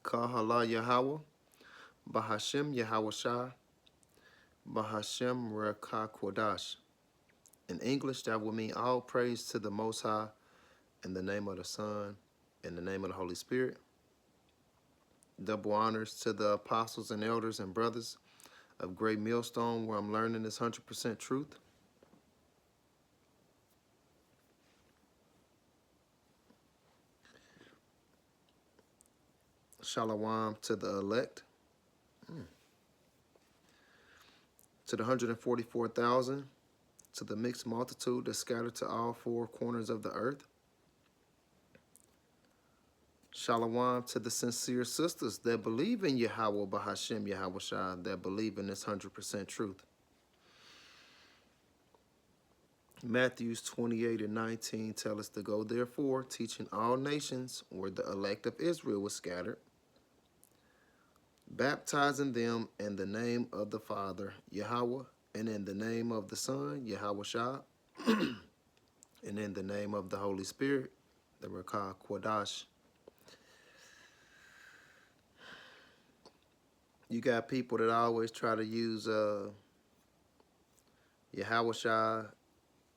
Kahala Yahweh, Bahashem Yahawashi, Bahashem Rekah Kodash. In English, that would mean all praise to the Most High in the name of the Son, in the name of the Holy Spirit. Double honors to the apostles and elders and brothers of Great Millstone, where I'm learning this 100% truth. Shalom to the elect, to the 144,000, to the mixed multitude that scattered to all four corners of the earth. Shalom to the sincere sisters that believe in Yahweh Bahashem Yahawashi, that believe in this 100% truth. Matthews 28:19 tell us to go, therefore, teaching all nations where the elect of Israel was scattered, baptizing them in the name of the Father, Yahweh, and in the name of the Son, Yahawashi, and in the name of the Holy Spirit, the Rekah Kodash. You got people that always try to use Yahawashi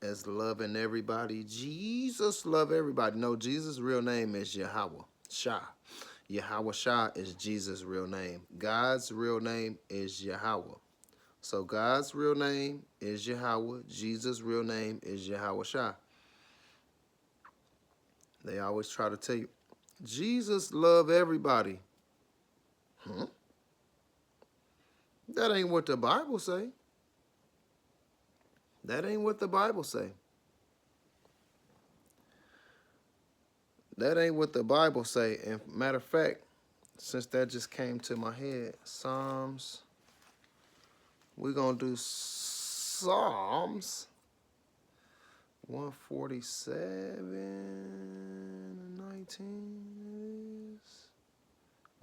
as loving everybody. Jesus love everybody. No, Jesus' real name is Yahweh Shah. Yahweh Shah is Jesus' real name. God's real name is Yahweh. So God's real name is Yahweh. Jesus' real name is Yahweh Shah. They always try to tell you, Jesus love everybody. That ain't what the Bible say. That ain't what the Bible say. That ain't what the Bible say. And matter of fact, since that just came to my head, Psalms, we're going to do Psalms 147, 19 is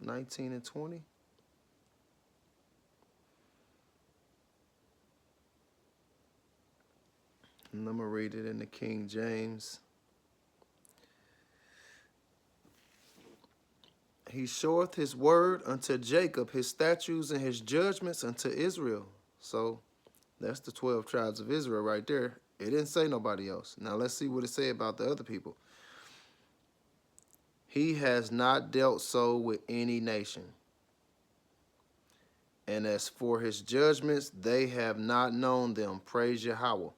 19 and 20. And I'm going to read it in the King James. He showeth his word unto Jacob, his statutes and his judgments unto Israel. So that's the 12 tribes of Israel right there. It didn't say nobody else. Now let's see what it say about the other people. He has not dealt so with any nation. And as for his judgments, they have not known them. Praise Yahweh.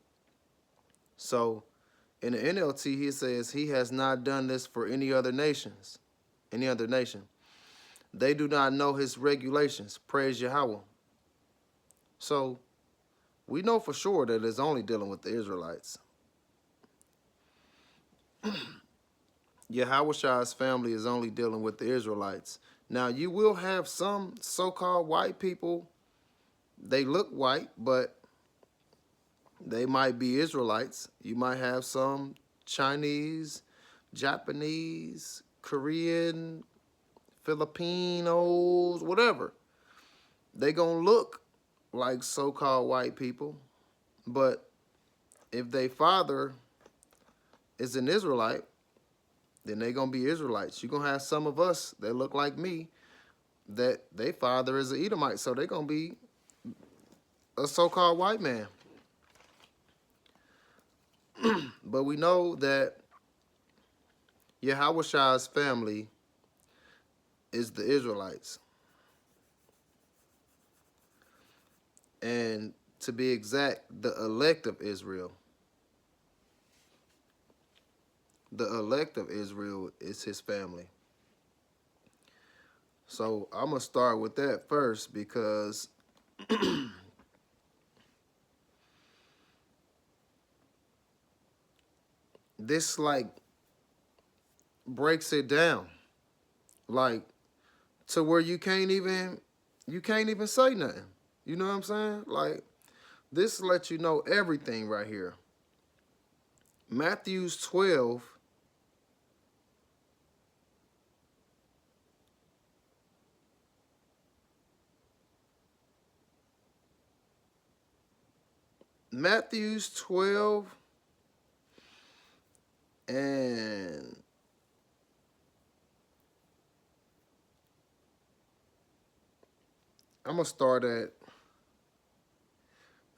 So in the NLT, he says he has not done this for any other nations. Any other nation. They do not know his regulations. Praise Yahweh. So we know for sure that it's only dealing with the Israelites. Yahawashi's family is only dealing with the Israelites. Now, you will have some so-called white people. They look white, but they might be Israelites. You might have some Chinese, Japanese, Korean, Filipinos, whatever. They gonna look like so-called white people, but if their father is an Israelite, then they gonna be Israelites. You're gonna have some of us that look like me, that their father is an Edomite, so they gonna be a so-called white man. But we know that Yahawashi's family is the Israelites. And to be exact, the elect of Israel. The elect of Israel is his family. So I'm going to start with that first because this like breaks it down. Like to where you can't even say nothing. You know what I'm saying? Like this lets you know everything right here. Matthews 12. Matthews 12 and I'm going to start at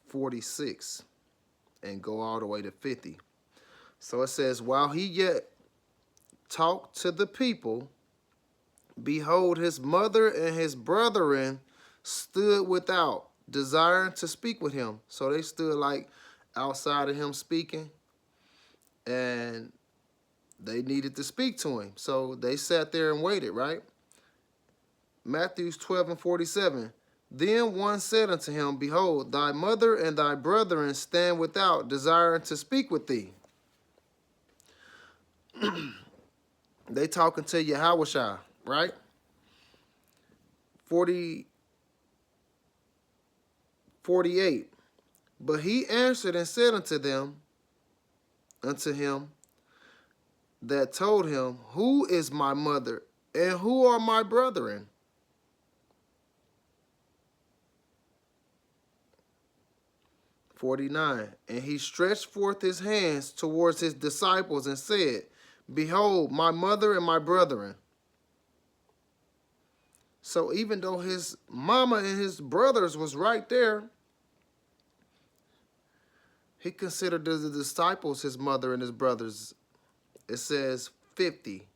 46 and go all the way to 50. So it says, while he yet talked to the people, behold, his mother and his brethren stood without, desiring to speak with him. So they stood like outside of him speaking, and they needed to speak to him. So they sat there and waited, right? Matthew 12 and 47. Then one said unto him, behold, thy mother and thy brethren stand without, desiring to speak with thee. They talking to Yahawashi, right? 48. But he answered and said unto him that told him, who is my mother and who are my brethren? 49. And he stretched forth his hands towards his disciples and said, behold, my mother and my brethren. So even though his mama and his brothers was right there, he considered the disciples his mother and his brothers. It says 50.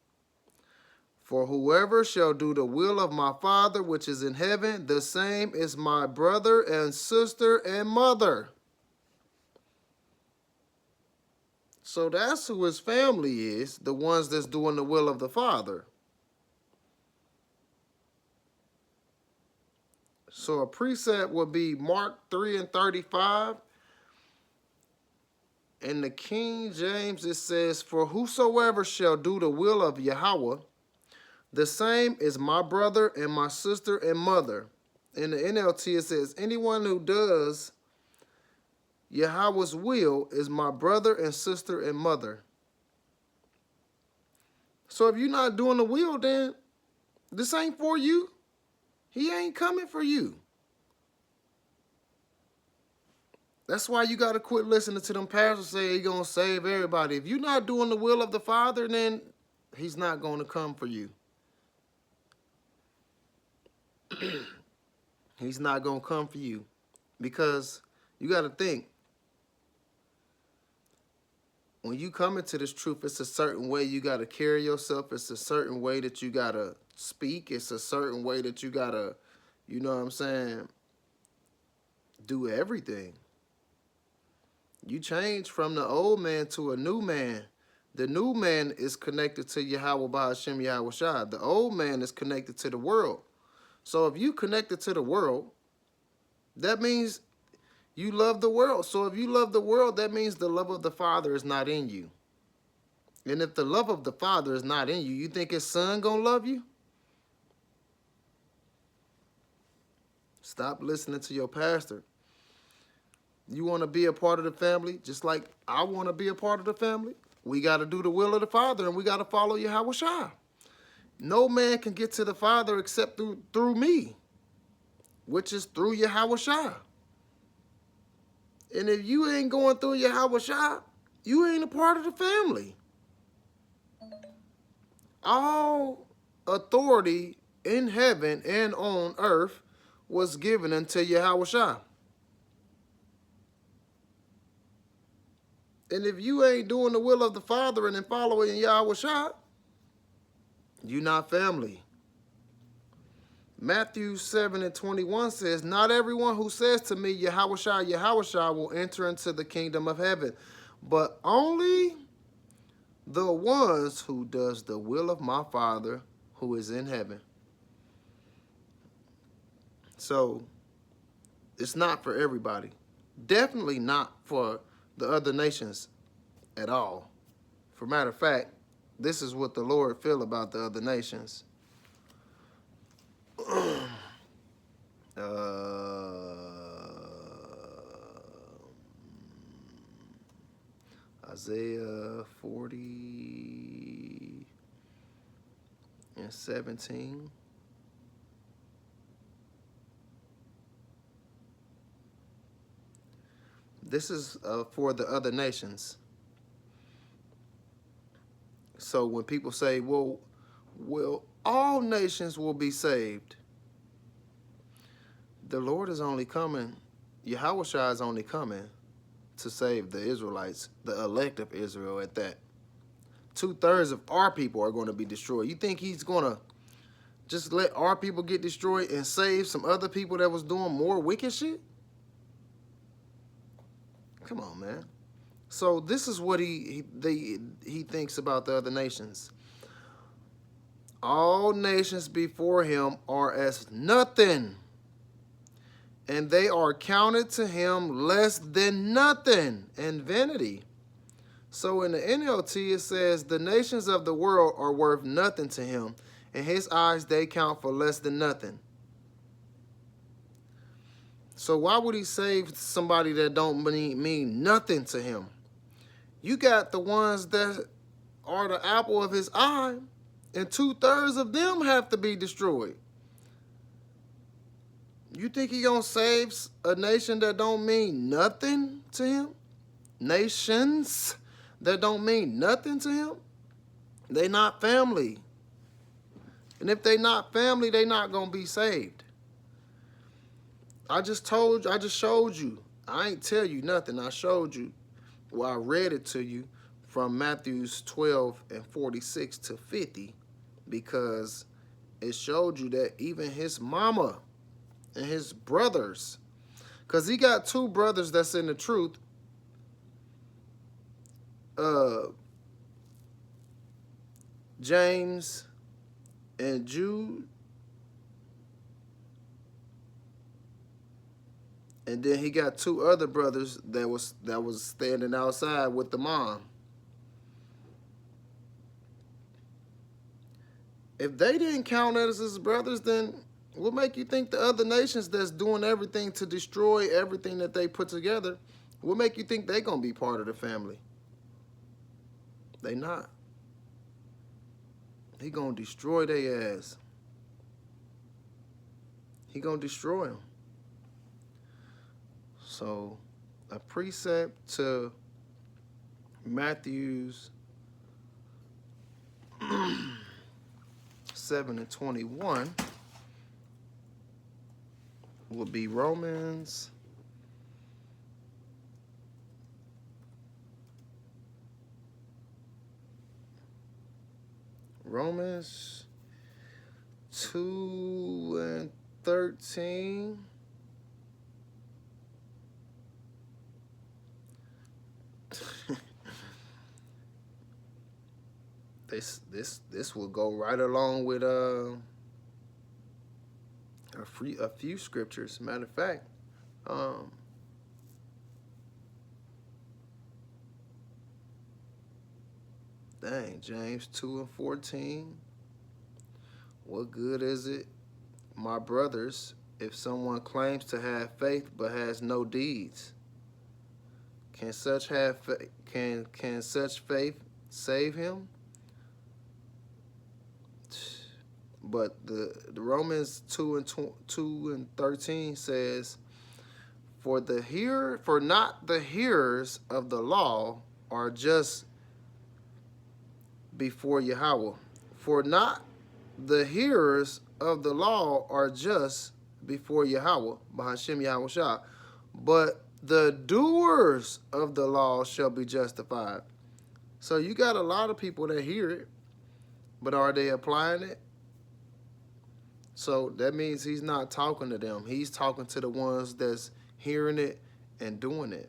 For whoever shall do the will of my Father which is in heaven, the same is my brother and sister and mother. So that's who his family is, the ones that's doing the will of the Father. So a precept would be Mark 3 and 35. In the King James it says, for whosoever shall do the will of Yahweh, the same is my brother and my sister and mother. In the NLT it says, anyone who does Yahweh's will is my brother and sister and mother. So if you're not doing the will, then this ain't for you. He ain't coming for you. That's why you got to quit listening to them pastors say he's going to save everybody. If you're not doing the will of the Father, then he's not going to come for you. He's not going to come for you. Because you got to think, when you come into this truth, it's a certain way you got to carry yourself. It's a certain way that you got to speak. It's a certain way that you got to, you know what I'm saying, do everything. You change from the old man to a new man. The new man is connected to Yahweh Bahashem Yahawashi. The old man is connected to the world. So if you connected to the world, that means you love the world. So if you love the world, that means the love of the Father is not in you. And if the love of the Father is not in you, you think his son gonna love you? Stop listening to your pastor. You want to be a part of the family, just like I want to be a part of the family? We got to do the will of the Father, and we got to follow Yahawashi. No man can get to the Father except through me, which is through Yahawashi. And if you ain't going through Yahawashi, you ain't a part of the family. All authority in heaven and on earth was given unto Yahawashi. And if you ain't doing the will of the Father and then following Yahawashi, you're not family. Matthew 7 and 21 says, not everyone who says to me, Yahawashi, Yahawashi, will enter into the kingdom of heaven, but only the ones who does the will of my Father who is in heaven. So, it's not for everybody. Definitely not for the other nations at all. For matter of fact, this is what the Lord feel about the other nations. Isaiah 40 and 17. This is for the other nations. So when people say, well, all nations will be saved. The Lord is only coming, Yahawashi is only coming to save the Israelites, the elect of Israel at that. 2/3 of our people are going to be destroyed. You think he's going to just let our people get destroyed and save some other people that was doing more wicked shit? Come on, man. So this is what he thinks about the other nations. All nations before him are as nothing, and they are counted to him less than nothing and vanity. So in the NLT it says, the nations of the world are worth nothing to him. In his eyes they count for less than nothing. So why would he save somebody that don't mean nothing to him? You got the ones that are the apple of his eye, and 2/3 of them have to be destroyed. You think he gonna save a nation that don't mean nothing to him? Nations that don't mean nothing to him? They not family. And if they not family, they not gonna be saved. I just showed you. I ain't tell you nothing. I showed you. Well, I read it to you from Matthews 12 and 46 to 50, because it showed you that even his mama and his brothers, because he got 2 brothers that's in the truth, James and Jude, and then he got 2 other brothers that was standing outside with the mom. If they didn't count as his brothers, then what make you think the other nations that's doing everything to destroy everything that they put together, what make you think they gonna be part of the family? They not. He gonna destroy their ass. He gonna destroy them. So a precept to Matthew's 7 and 21 would be Romans 2 and 13. This will go right along with a few scriptures. Matter of fact, James 2 and 14. What good is it, my brothers, if someone claims to have faith but has no deeds? Can such faith save him? But the Romans 2 and 13 says, for not the hearers of the law are just before Yahweh. For not the hearers of the law are just before Yahweh, Bahashem Yahawashi, but the doers of the law shall be justified. So you got a lot of people that hear it, but are they applying it? So that means he's not talking to them. He's talking to the ones that's hearing it and doing it.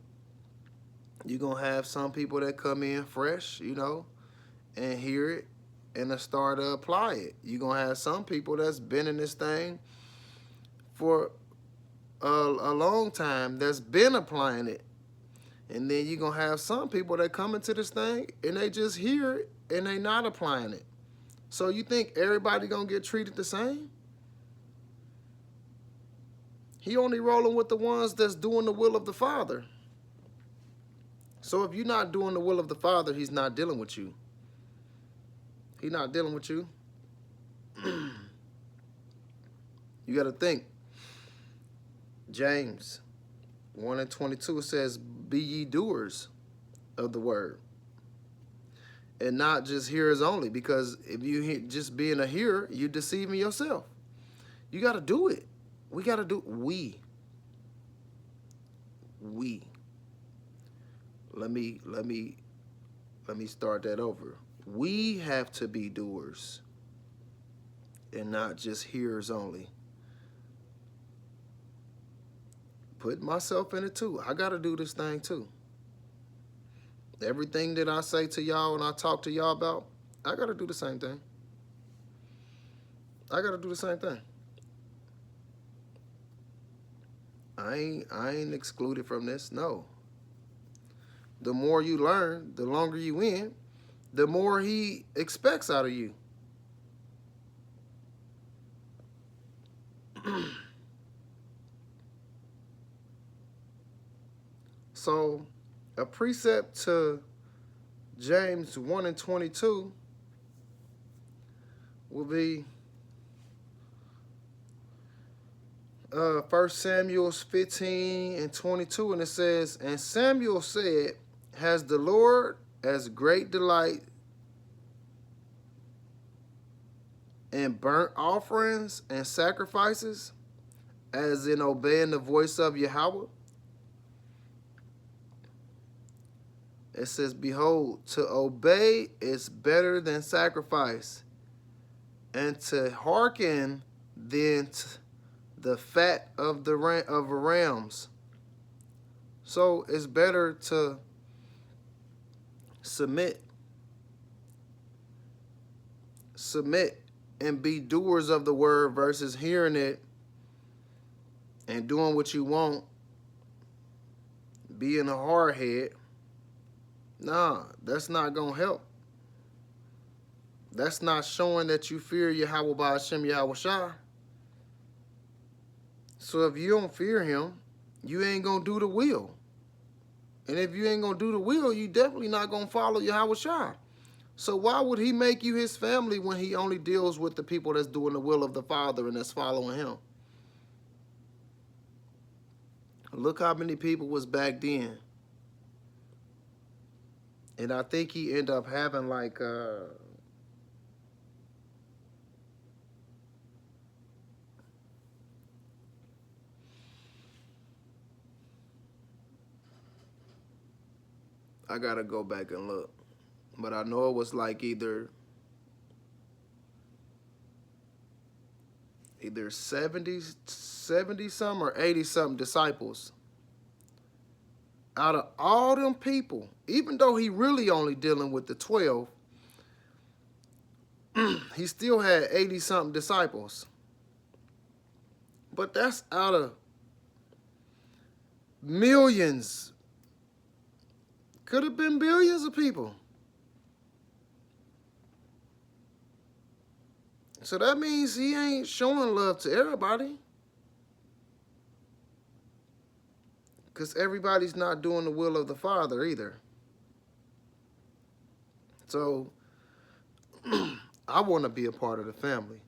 You're going to have some people that come in fresh, and hear it and start to apply it. You're going to have some people that's been in this thing for a long time that's been applying it. And then you're going to have some people that come into this thing and they just hear it and they not applying it. So you think everybody going to get treated the same? He only rolling with the ones that's doing the will of the Father. So if you're not doing the will of the Father, he's not dealing with you. He's not dealing with you. You got to think. James 1 and 22 says, be ye doers of the word, and not just hearers only, because if you just being a hearer, you're deceiving yourself. You got to do it. We got to do, we. Let me start that over. We have to be doers and not just hearers only. Put myself in it too. I got to do this thing too. Everything that I say to y'all and I talk to y'all about, I got to do the same thing. I got to do the same thing. I ain't excluded from this. No. The more you learn, the longer you in, the more he expects out of you. So, a precept to James 1 and 22 will be 1 Samuel 15 and 22, and it says, "And Samuel said, Has the Lord as great delight in burnt offerings and sacrifices as in obeying the voice of Yahweh?" It says, "Behold, to obey is better than sacrifice, and to hearken than the fat of rams." So it's better to submit and be doers of the word versus hearing it and doing what you want, being a hard head. Nah, that's not going to help. That's not showing that you fear Yahweh by Hashem Yahawashi. So if you don't fear him, you ain't going to do the will. And if you ain't going to do the will, you definitely not going to follow Yahawashi. So why would he make you his family when he only deals with the people that's doing the will of the Father and that's following him? Look how many people was back then. And I think he ended up having like I gotta go back and look. But I know it was like either 70 some or 80 something disciples. Out of all them people, even though he really only dealing with the 12, he still had 80 something disciples. But that's out of millions. Could have been billions of people. So that means he ain't showing love to everybody. Because everybody's not doing the will of the Father either. So I want to be a part of the family.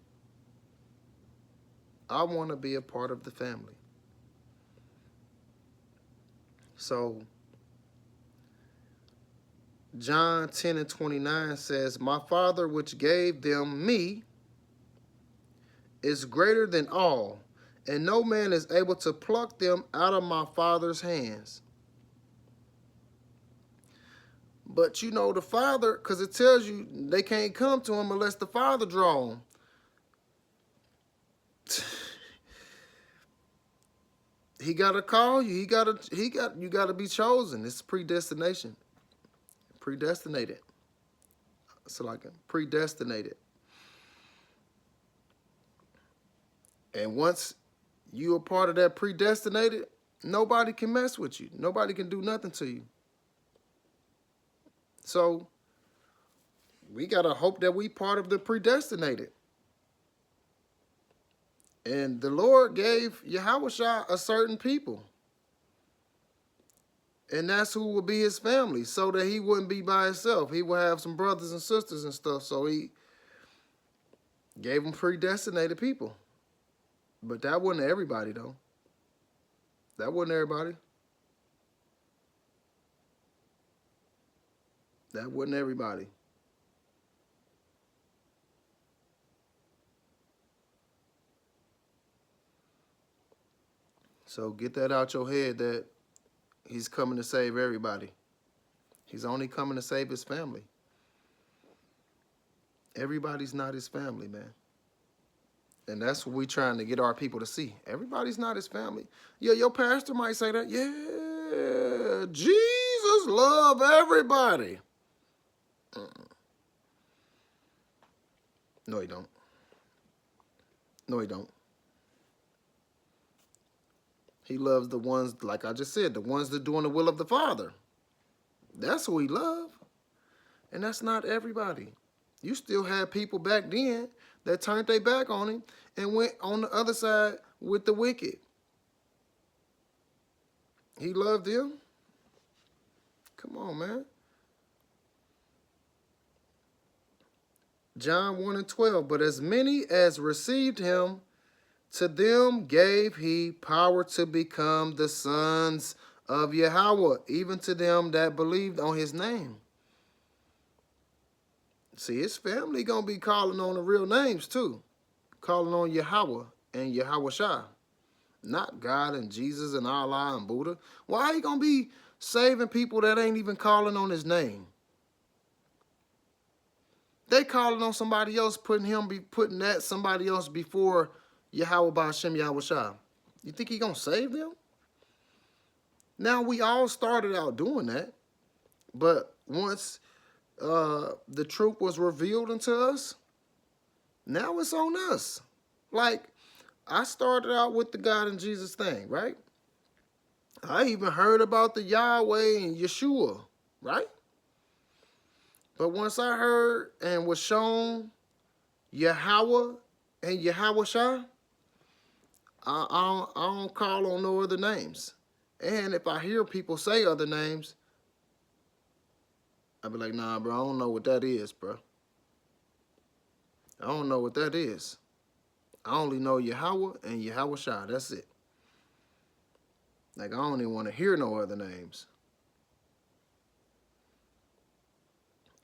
I want to be a part of the family. So John 10 and 29 says, "My Father which gave them me is greater than all, and no man is able to pluck them out of my Father's hands." But you know the Father, because it tells you they can't come to him unless the Father draw them. He gotta call you. You gotta be chosen. It's predestination. Predestinated. So like predestinated. And once you are part of that predestinated, nobody can mess with you. Nobody can do nothing to you. So we gotta hope that we part of the predestinated. And the Lord gave Yahawashi a certain people. And that's who will be his family, so that he wouldn't be by himself. He will have some brothers and sisters and stuff. So he gave him predestinated people. But that wasn't everybody, though. That wasn't everybody. That wasn't everybody. So get that out your head that he's coming to save everybody. He's only coming to save his family. Everybody's not his family, man. And that's what we're trying to get our people to see. Everybody's not his family. Yeah, your pastor might say that. Yeah, Jesus love everybody. No, he don't. No, he don't. He loves the ones, like I just said, the ones that doing the will of the Father. That's who he loves. And that's not everybody. You still had people back then that turned their back on him and went on the other side with the wicked. He loved them. Come on, man. John 1 and 12. But as many as received him, to them gave he power to become the sons of Yahweh, even to them that believed on his name. See, his family going to be calling on the real names too. Calling on Yahweh and Yahawashi. Not God and Jesus and Allah and Buddha. Why are you going to be saving people that ain't even calling on his name? They calling on somebody else, putting that somebody else before Yahweh Ba'Shem Yahawashi. You think he going to save them? Now, we all started out doing that. But once the truth was revealed unto us, now it's on us. Like, I started out with the God and Jesus thing, right? I even heard about the Yahweh and Yeshua, right? But once I heard and was shown Yahweh and Yahawashi, I don't call on no other names. And if I hear people say other names, I be like, nah, bro, I don't know what that is, bro. I don't know what that is. I only know Yahweh and Yahawashi. That's it. Like, I don't even want to hear no other names.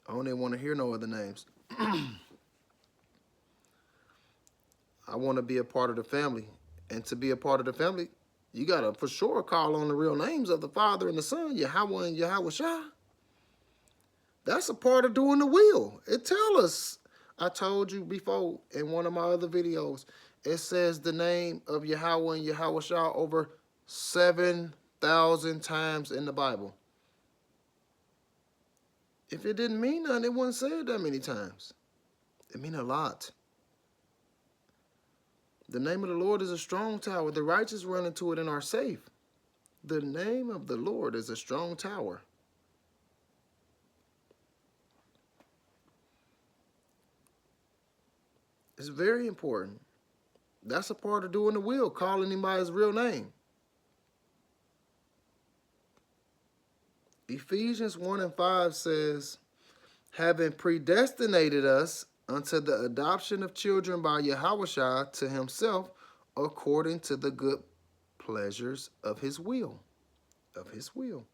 I don't even want to hear no other names. I want to be a part of the family. And to be a part of the family, you got to for sure call on the real names of the Father and the Son, Yahweh and Yahawashi. That's a part of doing the will. It tells us, I told you before in one of my other videos, it says the name of Yahweh and Yahawashi over 7,000 times in the Bible. If it didn't mean nothing, it wouldn't say it that many times. It means a lot. The name of the Lord is a strong tower. The righteous run into it and are safe. The name of the Lord is a strong tower. It's very important. That's a part of doing the will, calling him by his real name. Ephesians 1 and 5 says, having predestinated us unto the adoption of children by Yahawashi to himself, according to the good pleasures of his will. Of his will.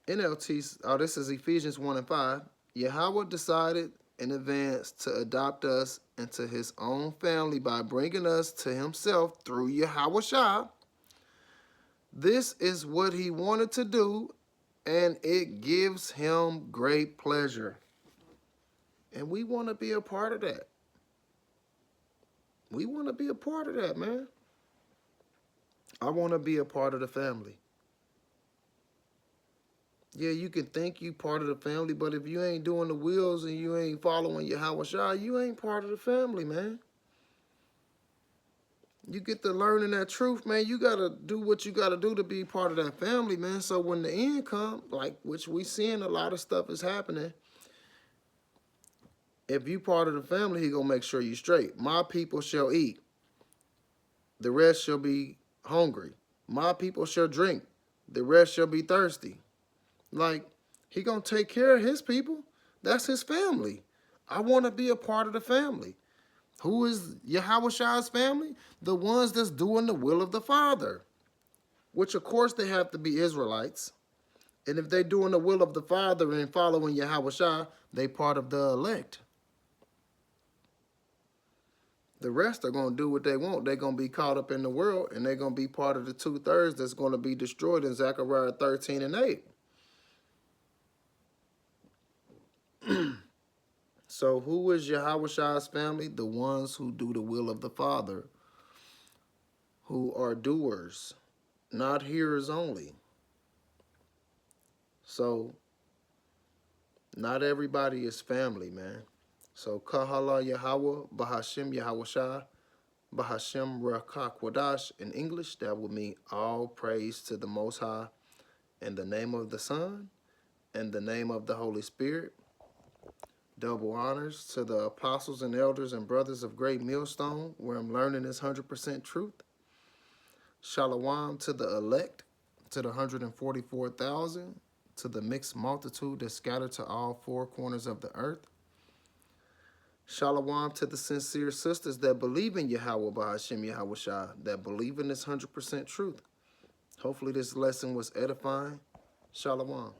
NLT, this is Ephesians 1 and 5. Yahweh decided in advance to adopt us into his own family by bringing us to himself through Yahawashi. This is what he wanted to do, and it gives him great pleasure. And we want to be a part of that. We want to be a part of that, man. I want to be a part of the family. Yeah, you can think you part of the family, but if you ain't doing the wills and you ain't following Yahawashi, you ain't part of the family, man. You get to learning that truth, man. You got to do what you got to do to be part of that family, man. So when the end comes, like which we seeing a lot of stuff is happening, if you part of the family, he going to make sure you straight. My people shall eat. The rest shall be hungry. My people shall drink. The rest shall be thirsty. Like, he going to take care of his people. That's his family. I want to be a part of the family. Who is Yahawashi's family? The ones that's doing the will of the Father. Which, of course, they have to be Israelites. And if they're doing the will of the Father and following Yahawashi, they part of the elect. the rest are going to do what they want. They're going to be caught up in the world, and they're going to be part of the 2/3 that's going to be destroyed in Zechariah 13 and 8. So who is Yahawashi's family? The ones who do the will of the Father, who are doers, not hearers only. So not everybody is family, man. So Kahala Yahweh, Bahashim Yahawashah, Bahashim Rakakwadash. In English, that would mean all praise to the Most High in the name of the Son and the name of the Holy Spirit. Double honors to the apostles and elders and brothers of Great Millstone, where I'm learning this 100% truth. Shalom to the elect, to the 144,000, to the mixed multitude that scattered to all four corners of the earth. Shalom to the sincere sisters that believe in Yahweh Bahashim Yahawashah, that believe in this 100% truth. Hopefully this lesson was edifying. Shalom.